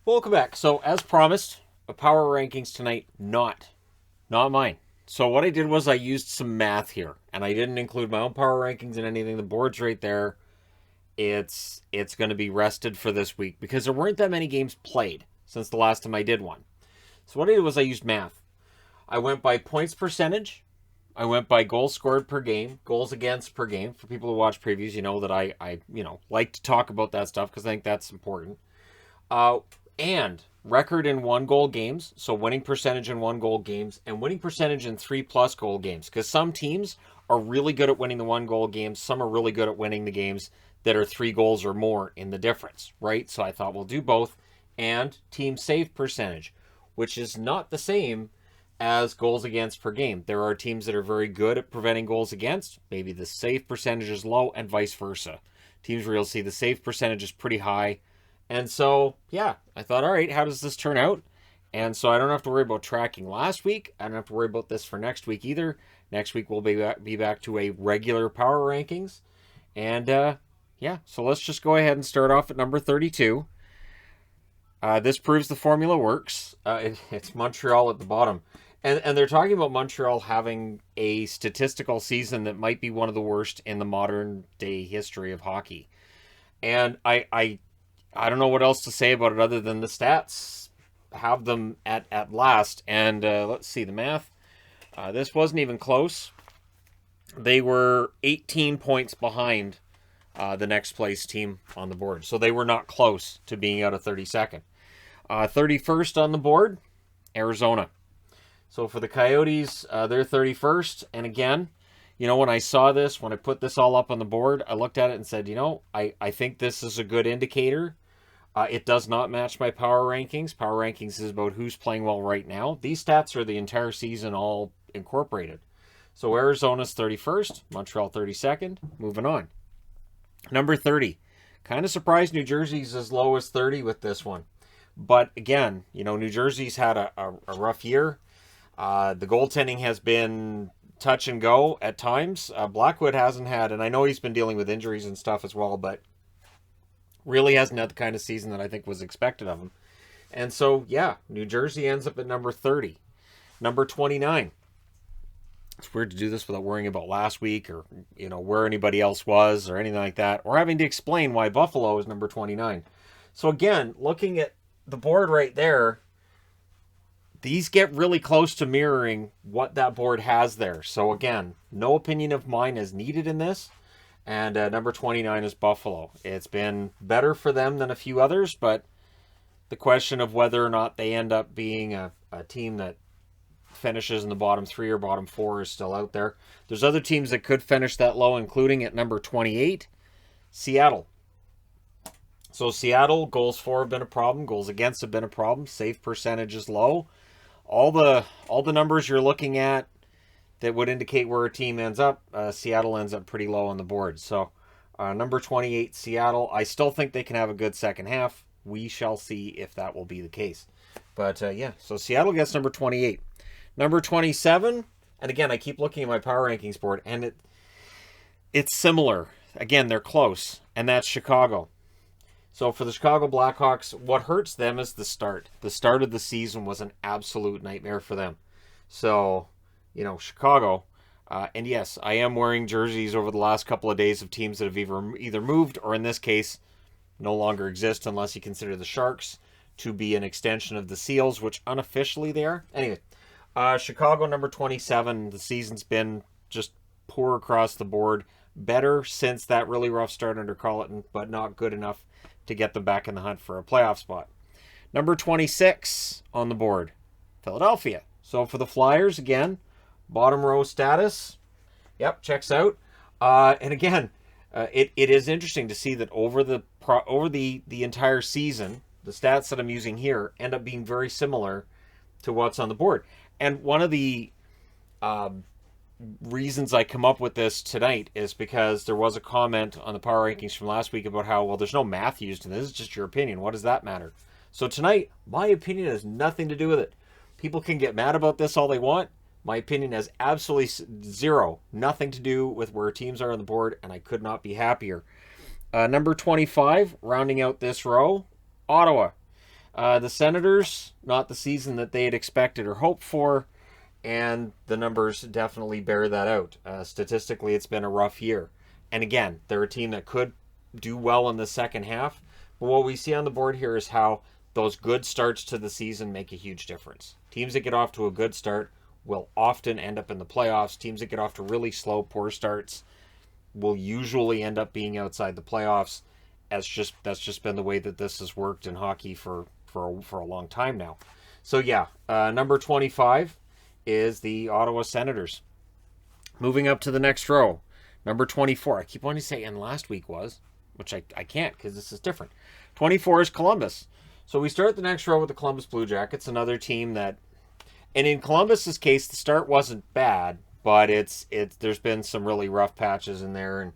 Welcome back. So, as promised, a power rankings tonight, not mine. So what I did was I used some math here, and I didn't include my own power rankings in anything. The board's right there. It's going to be rested for this week because there weren't that many games played since the last time I did one. So what I did was I used math. I went by points percentage. I went by goals scored per game, goals against per game. For people who watch previews, you know that I like to talk about that stuff because I think that's important. And record in 1 goal games, so winning percentage in 1 goal games, and winning percentage in 3+ goal games. Because some teams are really good at winning the 1 goal games, some are really good at winning the games that are 3 goals or more in the difference, right? So I thought we'll do both. And team save percentage, which is not the same as goals against per game. There are teams that are very good at preventing goals against. Maybe the save percentage is low, and vice versa. Teams where you'll see the save percentage is pretty high. And so, yeah, I thought, all right, how does this turn out? And so I don't have to worry about tracking last week. I don't have to worry about this for next week either. Next week we'll be back to a regular power rankings. And yeah, so let's just go ahead and start off at number 32. This proves the formula works. It's Montreal at the bottom. And they're talking about Montreal having a statistical season that might be one of the worst in the modern day history of hockey. And I don't know what else to say about it other than the stats have them at last. And let's see the math. This wasn't even close. They were 18 points behind the next place team on the board. So they were not close to being out of 32nd. 31st on the board, Arizona. So for the Coyotes, they're 31st. And again, when I saw this, when I put this all up on the board, I looked at it and said, I think this is a good indicator. It does not match my power rankings. Power rankings is about who's playing well right now. These stats are the entire season all incorporated. So Arizona's 31st, Montreal 32nd. Moving on. Number 30. Kind of surprised New Jersey's as low as 30 with this one. But again, New Jersey's had a rough year. The goaltending has been touch and go at times. Blackwood hasn't had, and I know he's been dealing with injuries and stuff as well, but really hasn't had the kind of season that I think was expected of him. And so, yeah, New Jersey ends up at number 30. Number 29. It's weird to do this without worrying about last week or, where anybody else was or anything like that, or having to explain why Buffalo is number 29. So again, looking at the board right there, these get really close to mirroring what that board has there. So again, no opinion of mine is needed in this. And number 29 is Buffalo. It's been better for them than a few others, but the question of whether or not they end up being a team that finishes in the bottom 3 or bottom 4 is still out there. There's other teams that could finish that low, including at number 28, Seattle. So Seattle, goals for have been a problem. Goals against have been a problem. Save percentage is low. All the numbers you're looking at that would indicate where a team ends up, Seattle ends up pretty low on the board. So number 28, Seattle. I still think they can have a good second half. We shall see if that will be the case. But yeah, so Seattle gets number 28. Number 27, and again, I keep looking at my power rankings board, and it's similar. Again, they're close, and that's Chicago. So for the Chicago Blackhawks, what hurts them is the start. The start of the season was an absolute nightmare for them. So, Chicago. And yes, I am wearing jerseys over the last couple of days of teams that have either moved or, in this case, no longer exist unless you consider the Sharks to be an extension of the Seals, which unofficially they are. Anyway, Chicago number 27. The season's been just poor across the board. Better since that really rough start under Colleton, but not good enough to get them back in the hunt for a playoff spot. Number 26 on the board, Philadelphia. So for the Flyers, again, bottom row status. Yep, checks out. And again, it is interesting to see that over the entire season, the stats that I'm using here end up being very similar to what's on the board. And one of the reasons I come up with this tonight is because there was a comment on the power rankings from last week about how, well, there's no math used in this. It's just your opinion. What does that matter? So tonight, my opinion has nothing to do with it. People can get mad about this all they want. My opinion has absolutely zero, nothing to do with where teams are on the board, and I could not be happier. Number 25, rounding out this row, Ottawa. The Senators, not the season that they had expected or hoped for, and the numbers definitely bear that out. Statistically, it's been a rough year. And again, they're a team that could do well in the second half, but what we see on the board here is how those good starts to the season make a huge difference. Teams that get off to a good start will often end up in the playoffs. Teams that get off to really slow, poor starts will usually end up being outside the playoffs. That's just been the way that this has worked in hockey for a long time now. So yeah, number 25 is the Ottawa Senators. Moving up to the next row, number 24. I keep wanting to say, and last week was, which I can't because this is different. 24 is Columbus. So we start the next row with the Columbus Blue Jackets, another team that, and in Columbus's case, the start wasn't bad, but there's been some really rough patches in there, and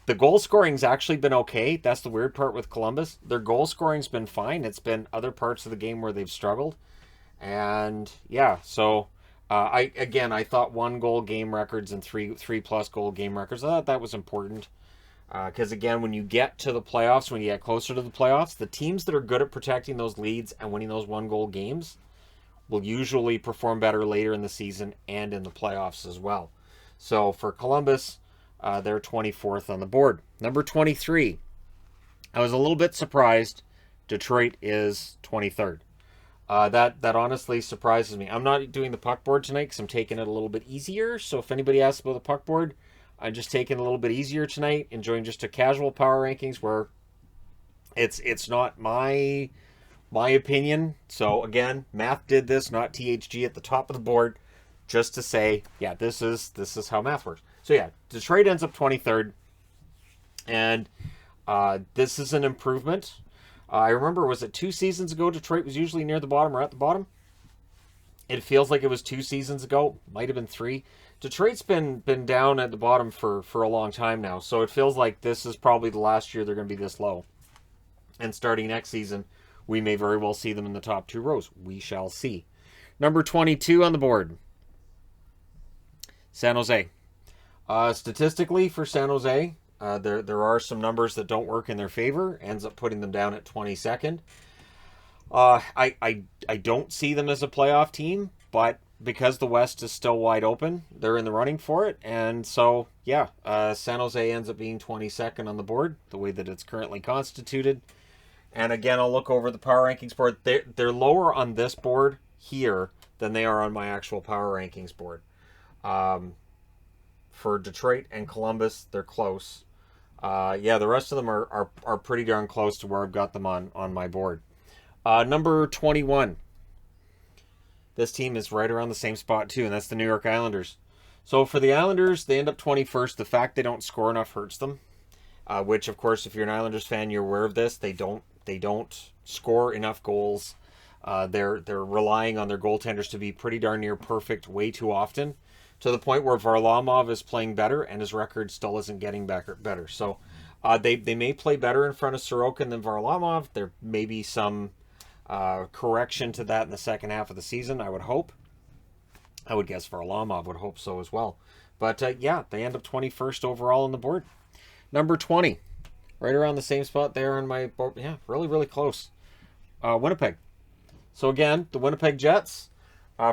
the goal scoring's actually been okay. That's the weird part with Columbus. Their goal scoring's been fine. It's been other parts of the game where they've struggled, and yeah, so I thought 1-goal game records and 3+ goal game records. I thought that was important. Because again, when you get to the playoffs, when you get closer to the playoffs, the teams that are good at protecting those leads and winning those 1-goal games will usually perform better later in the season and in the playoffs as well. So for Columbus, they're 24th on the board. Number 23, I was a little bit surprised Detroit is 23rd. That honestly surprises me. I'm not doing the puck board tonight because I'm taking it a little bit easier. So if anybody asks about the puck board, I'm just taking it a little bit easier tonight, enjoying just a casual power rankings where it's not my opinion. So again, math did this, not THG at the top of the board, just to say, yeah, this is how math works. So yeah, Detroit ends up 23rd, and this is an improvement. I remember, was it 2 seasons ago Detroit was usually near the bottom or at the bottom? It feels like it was 2 seasons ago, might have been 3. Detroit's been down at the bottom for a long time now, so it feels like this is probably the last year they're going to be this low. And starting next season, we may very well see them in the top 2 rows. We shall see. Number 22 on the board, San Jose. Statistically for San Jose, there are some numbers that don't work in their favor. Ends up putting them down at 22nd. I don't see them as a playoff team, but because the West is still wide open, they're in the running for it. And so, yeah, San Jose ends up being 22nd on the board, the way that it's currently constituted. And again, I'll look over the power rankings board. They're lower on this board here than they are on my actual power rankings board. For Detroit and Columbus, they're close. Yeah, the rest of them are pretty darn close to where I've got them on my board. Number 21. This team is right around the same spot too, and that's the New York Islanders. So for the Islanders, they end up 21st. The fact they don't score enough hurts them. Which, of course, if you're an Islanders fan, you're aware of this. They don't score enough goals. They're relying on their goaltenders to be pretty darn near perfect way too often, to the point where Varlamov is playing better and his record still isn't getting better. So they may play better in front of Sorokin than Varlamov. There may be some correction to that in the second half of the season, I would hope. I would guess Varlamov would hope so as well. But yeah, they end up 21st overall on the board. Number 20, right around the same spot there on my board. Yeah, really, really close. Winnipeg. So again, the Winnipeg Jets,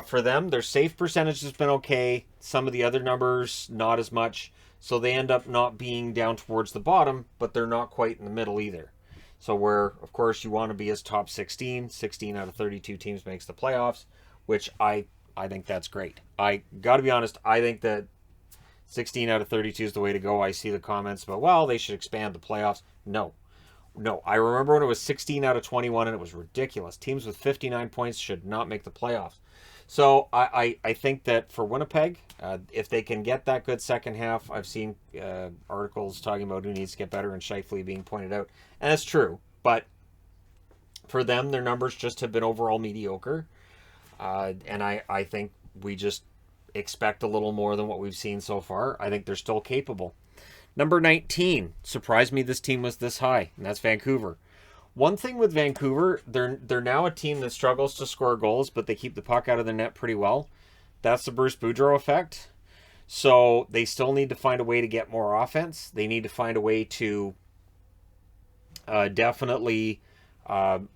for them, their save percentage has been okay. Some of the other numbers, not as much. So they end up not being down towards the bottom, but they're not quite in the middle either. So where, of course, you want to be as top 16 out of 32 teams makes the playoffs, which I think that's great. I got to be honest, I think that 16 out of 32 is the way to go. I see the comments about, well, they should expand the playoffs. No. I remember when it was 16 out of 21 and it was ridiculous. Teams with 59 points should not make the playoffs. So I think that for Winnipeg, if they can get that good second half, I've seen articles talking about who needs to get better and Scheifele being pointed out. And that's true. But for them, their numbers just have been overall mediocre. And I think we just expect a little more than what we've seen so far. I think they're still capable. Number 19, surprised me this team was this high, and that's Vancouver. One thing with Vancouver, they're now a team that struggles to score goals, but they keep the puck out of the net pretty well. That's the Bruce Boudreau effect. So they still need to find a way to get more offense. They need to find a way to definitely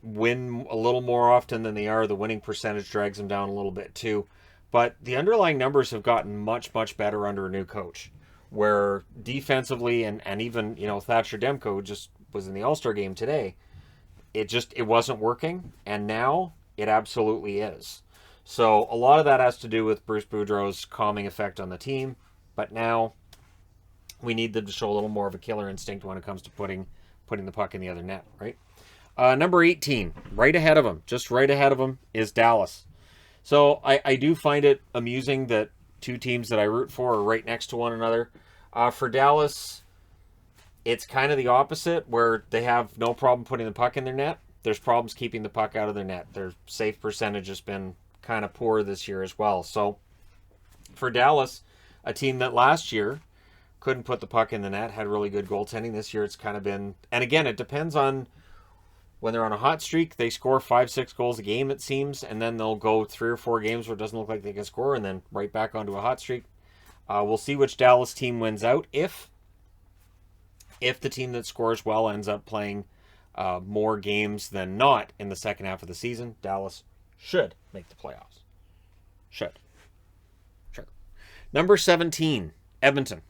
win a little more often than they are. The winning percentage drags them down a little bit too. But the underlying numbers have gotten much, much better under a new coach, where defensively and even, Thatcher Demko, who just was in the All-Star game today, it wasn't working, and now it absolutely is. So a lot of that has to do with Bruce Boudreau's calming effect on the team, but now we need them to show a little more of a killer instinct when it comes to putting the puck in the other net, right? Number 18, right ahead of them, is Dallas. So I do find it amusing that two teams that I root for are right next to one another. For Dallas, it's kind of the opposite, where they have no problem putting the puck in their net. There's problems keeping the puck out of their net. Their save percentage has been kind of poor this year as well. So for Dallas, a team that last year couldn't put the puck in the net, had really good goaltending. This year it's kind of been, and again, it depends on when they're on a hot streak. They score 5-6 goals a game, it seems, and then they'll go 3 or 4 games where it doesn't look like they can score, and then right back onto a hot streak. We'll see which Dallas team wins out. If the team that scores well ends up playing more games than not in the second half of the season, Dallas should make the playoffs. Should. Sure. Number 17, Edmonton.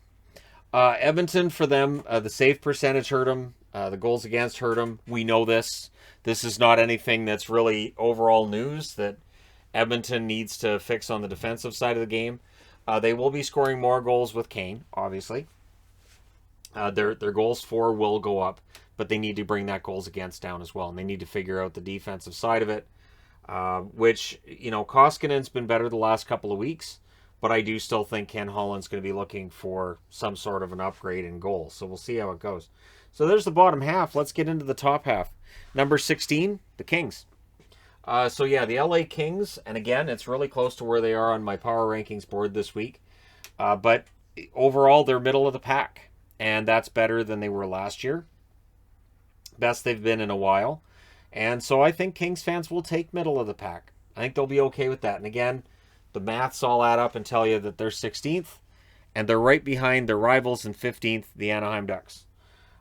Edmonton, for them, the save percentage hurt them. The goals against hurt them. We know this. This is not anything that's really overall news that Edmonton needs to fix on the defensive side of the game. They will be scoring more goals with Kane, obviously. Their goals for will go up, but they need to bring that goals against down as well, and they need to figure out the defensive side of it, which, Koskinen's been better the last couple of weeks, but I do still think Ken Holland's going to be looking for some sort of an upgrade in goals, so we'll see how it goes. So there's the bottom half. Let's get into the top half. Number 16, the Kings. The LA Kings, and again, it's really close to where they are on my power rankings board this week, but overall, they're middle of the pack, and that's better than they were last year. Best they've been in a while, and so I think Kings fans will take middle of the pack. I think they'll be okay with that, and again, the maths all add up and tell you that they're 16th, and they're right behind their rivals in 15th, the Anaheim Ducks.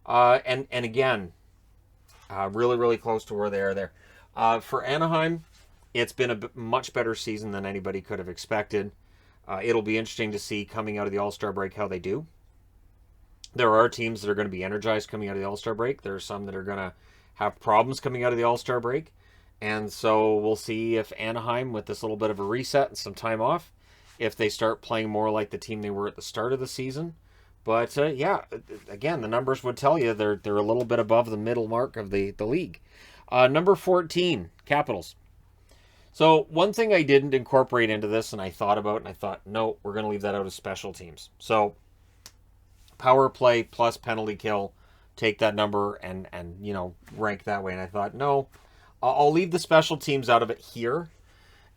And again, really, really close to where they are there. For Anaheim, it's been a much better season than anybody could have expected. It'll be interesting to see coming out of the All-Star break how they do. There are teams that are going to be energized coming out of the All-Star break. There are some that are going to have problems coming out of the All-Star break. And so we'll see if Anaheim, with this little bit of a reset and some time off, if they start playing more like the team they were at the start of the season. But again, the numbers would tell you they're a little bit above the middle mark of the league. Number 14, Capitals. So one thing I didn't incorporate into this, and I thought about, and I thought, no, we're going to leave that out of special teams. So power play plus penalty kill, take that number and rank that way. And I thought, no, I'll leave the special teams out of it here.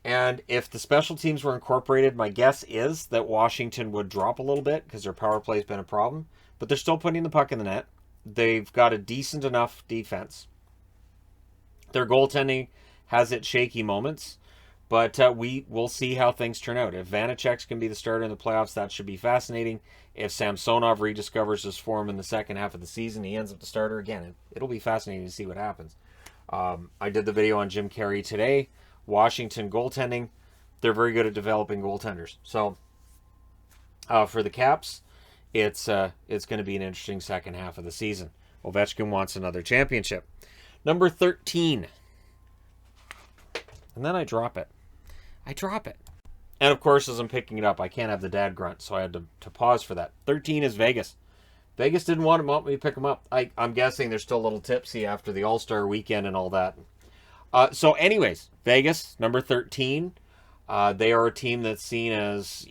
And if the special teams were incorporated, my guess is that Washington would drop a little bit because their power play has been a problem. But they're still putting the puck in the net. They've got a decent enough defense. Their goaltending has its shaky moments. But we will see how things turn out. If Vanacek's can be the starter in the playoffs, that should be fascinating. If Samsonov rediscovers his form in the second half of the season, he ends up the starter again. It'll be fascinating to see what happens. I did the video on Jim Carey today. Washington goaltending, they're very good at developing goaltenders. So for the Caps, it's going to be an interesting second half of the season. Ovechkin wants another championship. Number 13. And then I drop it. And of course, as I'm picking it up, I can't have the dad grunt, so I had to pause for that. 13 is Vegas. Vegas didn't want me to pick them up. I'm guessing they're still a little tipsy after the All-Star weekend and all that. So anyways, Vegas, number 13. They are a team that's seen as,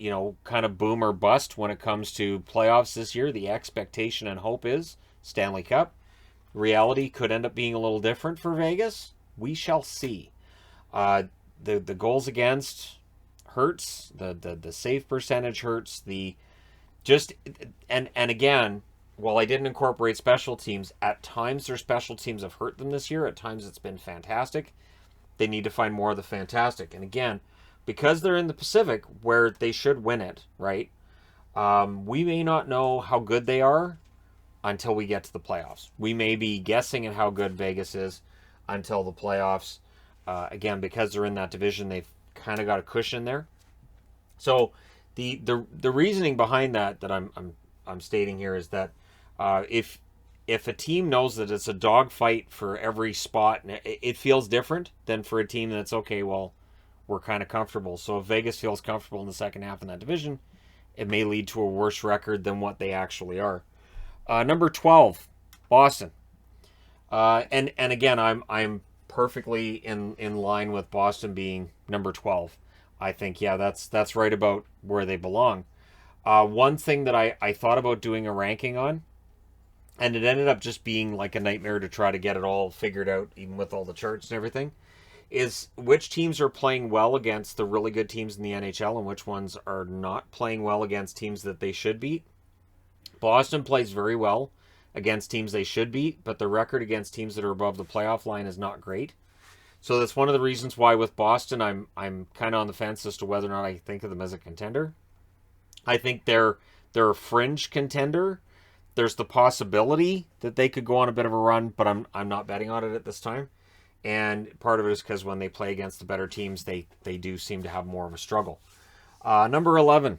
kind of boom or bust when it comes to playoffs this year. The expectation and hope is Stanley Cup. Reality could end up being a little different for Vegas. We shall see. The goals against hurts. The save percentage hurts. And again, while I didn't incorporate special teams, at times their special teams have hurt them this year. At times it's been fantastic. They need to find more of the fantastic. And again, because they're in the Pacific where they should win it, right? We may not know how good they are until we get to the playoffs. We may be guessing at how good Vegas is until the playoffs. Again, because they're in that division, they've kind of got a cushion there. So the reasoning behind that I'm stating here is that if a team knows that it's a dogfight for every spot, and it feels different than for a team that's okay, well, we're kind of comfortable. So if Vegas feels comfortable in the second half in that division, it may lead to a worse record than what they actually are. Number 12, Boston. And again, I'm perfectly in line with Boston being number 12. I think, yeah, that's right about where they belong. One thing that I thought about doing a ranking on, and it ended up just being like a nightmare to try to get it all figured out, even with all the charts and everything, is which teams are playing well against the really good teams in the NHL and which ones are not playing well against teams that they should beat. Boston plays very well against teams they should beat, but the record against teams that are above the playoff line is not great. So that's one of the reasons why with Boston I'm kind of on the fence as to whether or not I think of them as a contender. I think they're a fringe contender. There's the possibility that they could go on a bit of a run, but I'm not betting on it at this time. And part of it is because when they play against the better teams, they do seem to have more of a struggle. Number 11.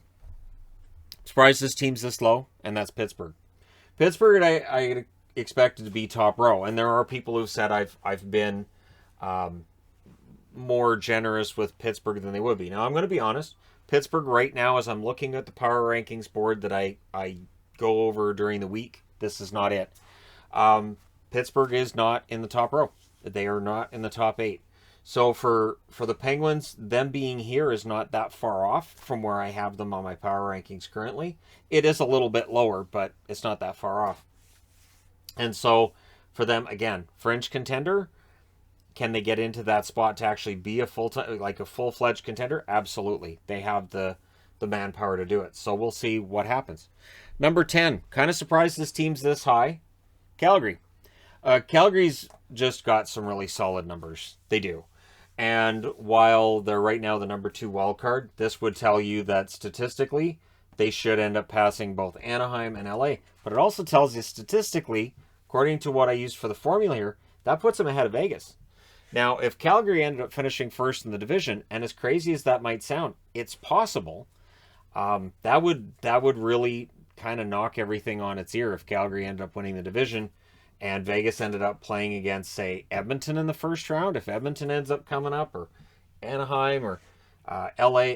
Surprised this team's this low, and that's Pittsburgh. Pittsburgh, I expected to be top row, and there are people who've said I've been more generous with Pittsburgh than they would be. Now, I'm going to be honest. Pittsburgh right now, as I'm looking at the power rankings board that I go over during the week, this is not it. Pittsburgh is not in the top row. They are not in the top 8. So for the Penguins, them being here is not that far off from where I have them on my power rankings currently. It is a little bit lower, but it's not that far off. And so for them, again, fringe contender. Can they get into that spot to actually be a full-fledged contender? Absolutely. They have the manpower to do it. So we'll see what happens. Number 10. Kind of surprised this team's this high. Calgary. Calgary's just got some really solid numbers. They do. And while they're right now the number 2 wild card, this would tell you that statistically they should end up passing both Anaheim and LA. But it also tells you statistically, according to what I used for the formula here, that puts them ahead of Vegas. Now, if Calgary ended up finishing first in the division, and as crazy as that might sound, it's possible, that would really kind of knock everything on its ear if Calgary ended up winning the division and Vegas ended up playing against, say, Edmonton in the first round. If Edmonton ends up coming up, or Anaheim, or LA,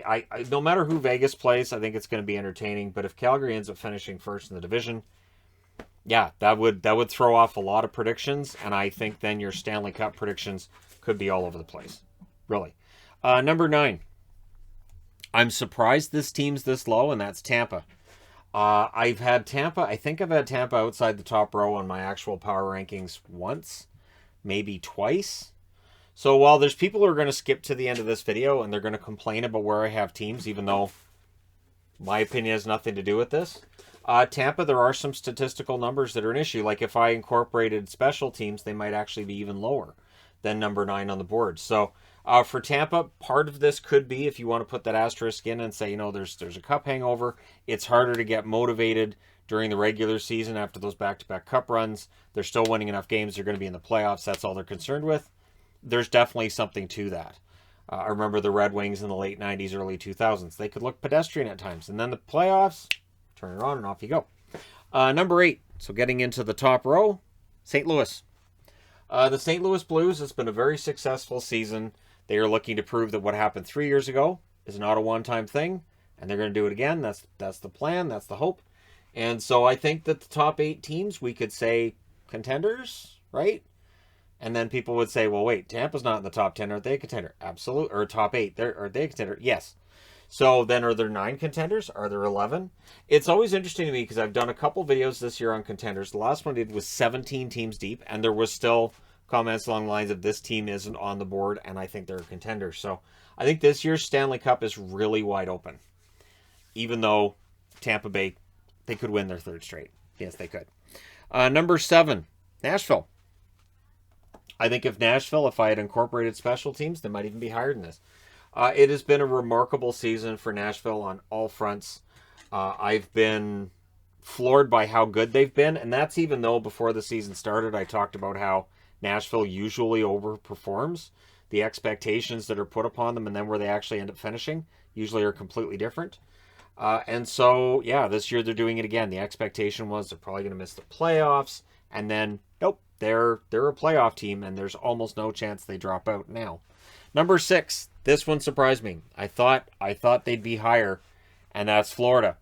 no matter who Vegas plays, I think it's going to be entertaining. But if Calgary ends up finishing first in the division, yeah, that would throw off a lot of predictions, and I think then your Stanley Cup predictions could be all over the place. Really. Number 9. I'm surprised this team's this low, and that's Tampa. I've had Tampa. I think I've had Tampa outside the top row on my actual power rankings once, maybe twice. So while there's people who are going to skip to the end of this video and they're going to complain about where I have teams, even though my opinion has nothing to do with this, Tampa, there are some statistical numbers that are an issue. Like if I incorporated special teams, they might actually be even lower than number 9 on the board. So for Tampa, part of this could be, if you want to put that asterisk in and say, there's a cup hangover, it's harder to get motivated during the regular season after those back-to-back cup runs. They're still winning enough games. They're going to be in the playoffs. That's all they're concerned with. There's definitely something to that. I remember the Red Wings in the late 90s, early 2000s. They could look pedestrian at times. And then the playoffs, turn it on and off you go. Number 8, so getting into the top row, St. Louis. The St. Louis Blues, it's been a very successful season. They are looking to prove that what happened 3 years ago is not a one-time thing, and they're going to do it again. That's the plan. That's the hope. And so I think that the top 8 teams, we could say contenders, right? And then people would say, well, wait, Tampa's not in the top 10. Are they a contender? Absolutely. Or top 8. Are they a contender? Yes. So then are there 9 contenders? Are there 11? It's always interesting to me because I've done a couple videos this year on contenders. The last one I did was 17 teams deep, and there was still comments along the lines of this team isn't on the board, and I think they're a contender. So I think this year's Stanley Cup is really wide open. Even though Tampa Bay, they could win their 3rd straight. Yes, they could. Number 7, Nashville. I think if I had incorporated special teams, they might even be higher than this. It has been a remarkable season for Nashville on all fronts. I've been floored by how good they've been, and that's even though before the season started I talked about how Nashville usually overperforms. The expectations that are put upon them and then where they actually end up finishing usually are completely different. And so, yeah, this year they're doing it again. The expectation was they're probably going to miss the playoffs, and then nope, they're a playoff team, and there's almost no chance they drop out now. Number 6, this one surprised me. I thought they'd be higher, and that's Florida.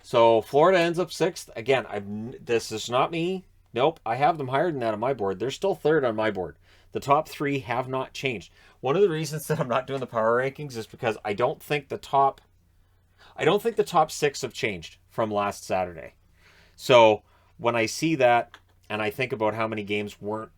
So Florida ends up 6th. Again, this is not me. Nope, I have them higher than that on my board. They're still 3rd on my board. The top 3 have not changed. One of the reasons that I'm not doing the power rankings is because I don't think the top 6 have changed from last Saturday. So when I see that and I think about how many games weren't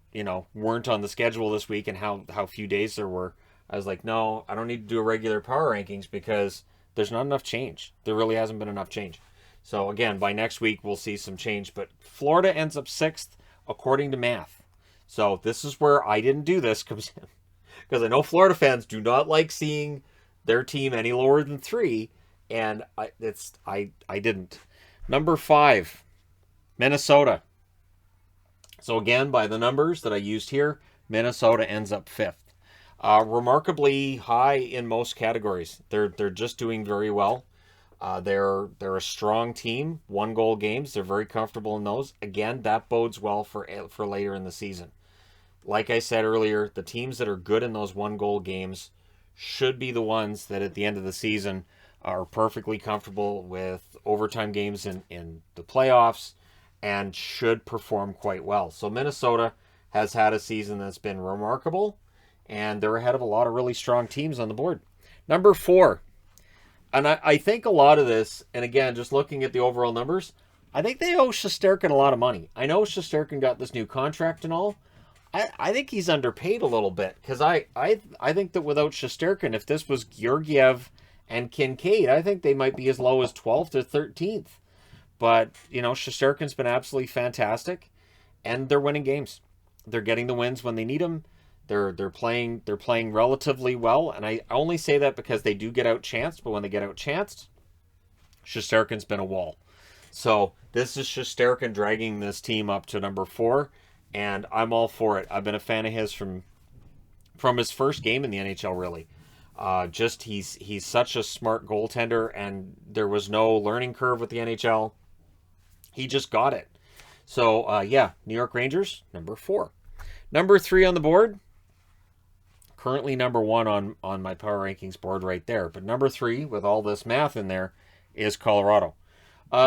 on the schedule this week and how few days there were, I was like, no, I don't need to do a regular power rankings because there's not enough change. There really hasn't been enough change. So again, by next week, we'll see some change. But Florida ends up 6th according to math. So this is where I didn't do this because I know Florida fans do not like seeing their team any lower than 3. And I didn't. Number 5, Minnesota. So again, by the numbers that I used here, Minnesota ends up 5th. Remarkably high in most categories. They're just doing very well. They're a strong team. 1-goal games. They're very comfortable in those. Again, that bodes well for later in the season. Like I said earlier, the teams that are good in those 1-goal games should be the ones that at the end of the season are perfectly comfortable with overtime games in the playoffs and should perform quite well. So Minnesota has had a season that's been remarkable, and they're ahead of a lot of really strong teams on the board. Number 4, and I think a lot of this, and again, just looking at the overall numbers, I think they owe Shesterkin a lot of money. I know Shesterkin got this new contract and all. I think he's underpaid a little bit because I think that without Shesterkin, if this was Georgiev and Kincaid, I think they might be as low as 12th or 13th. But, Shesterkin's been absolutely fantastic, and they're winning games. They're getting the wins when they need them. They're playing relatively well, and I only say that because they do get outchanced, but when they get outchanced, Shesterkin's been a wall. So this is Shesterkin dragging this team up to number 4, and I'm all for it. I've been a fan of his from his first game in the NHL, really. He's such a smart goaltender, and there was no learning curve with the NHL. He just got it. So, New York Rangers, number 4. Number 3 on the board, currently number 1 on my power rankings board right there. But number 3, with all this math in there, is Colorado.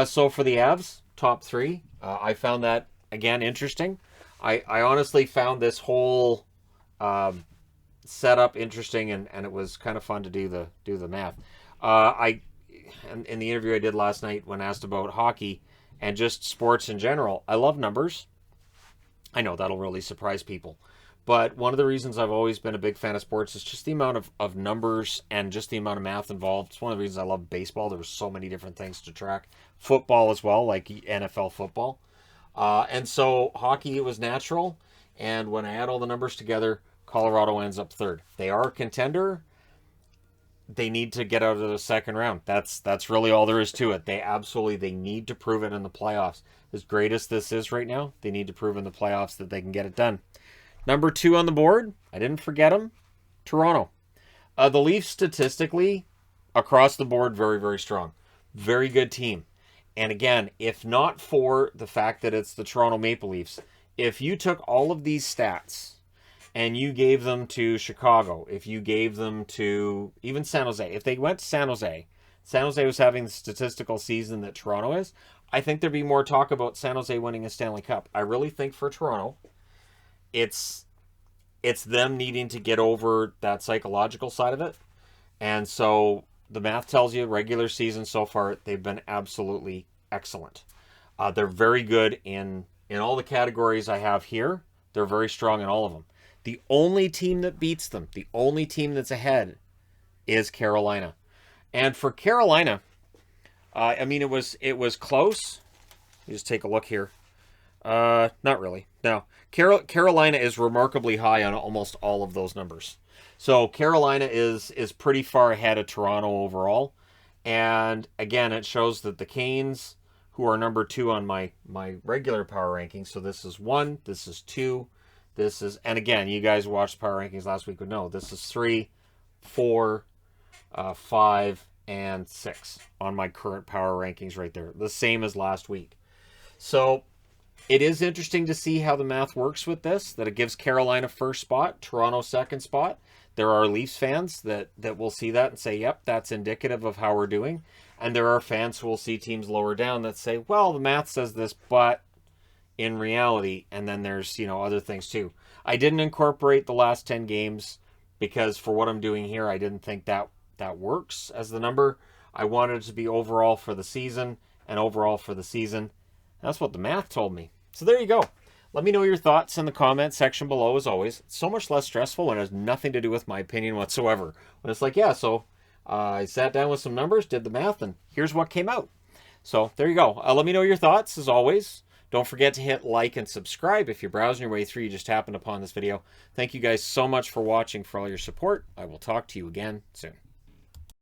So for the Avs, top 3, I found that, again, interesting. I honestly found this whole setup interesting, and it was kind of fun to do the math. In the interview I did last night when asked about hockey and just sports in general, I love numbers. I know that'll really surprise people, but one of the reasons I've always been a big fan of sports is just the amount of numbers and just the amount of math involved. It's one of the reasons I love baseball. There were so many different things to track. Football as well, like NFL football. And so hockey, it was natural. And when I add all the numbers together, Colorado ends up 3rd. They are a contender. They need to get out of the second round. That's really all there is to it. They need to prove it in the playoffs. As great as this is right now, they need to prove in the playoffs that they can get it done. Number 2 on the board, I didn't forget them, Toronto. The Leafs statistically, across the board, very, very strong. Very good team. And again, if not for the fact that it's the Toronto Maple Leafs, if you took all of these stats and you gave them to Chicago, if you gave them to even San Jose, if they went to San Jose was having the statistical season that Toronto is, I think there'd be more talk about San Jose winning a Stanley Cup. I really think for Toronto, it's them needing to get over that psychological side of it. And so the math tells you regular season so far, they've been absolutely excellent. They're very good in all the categories I have here. They're very strong in all of them. The only team that beats them, the only team that's ahead, is Carolina. And for Carolina, it was close. Let me just take a look here. Not really. No. Carolina is remarkably high on almost all of those numbers. So Carolina is pretty far ahead of Toronto overall. And again, it shows that the Canes, who are number 2 on my regular power ranking, so this is 1, this is 2, This is, and again, you guys watched Power Rankings last week would know, this is 3, 4, 5, and 6 on my current Power Rankings right there. The same as last week. So it is interesting to see how the math works with this, that it gives Carolina first spot, Toronto second spot. There are Leafs fans that will see that and say, yep, that's indicative of how we're doing. And there are fans who will see teams lower down that say, well, the math says this, but in reality, and then there's, other things too. I didn't incorporate the last 10 games because for what I'm doing here, I didn't think that works as the number. I wanted it to be overall for the season and overall for the season. That's what the math told me. So there you go. Let me know your thoughts in the comment section below, as always. It's so much less stressful and it has nothing to do with my opinion whatsoever. When it's like, I sat down with some numbers, did the math, and here's what came out. So there you go. Let me know your thoughts, as always. Don't forget to hit like and subscribe if you're browsing your way through, you just happened upon this video. Thank you guys so much for watching, for all your support. I will talk to you again soon.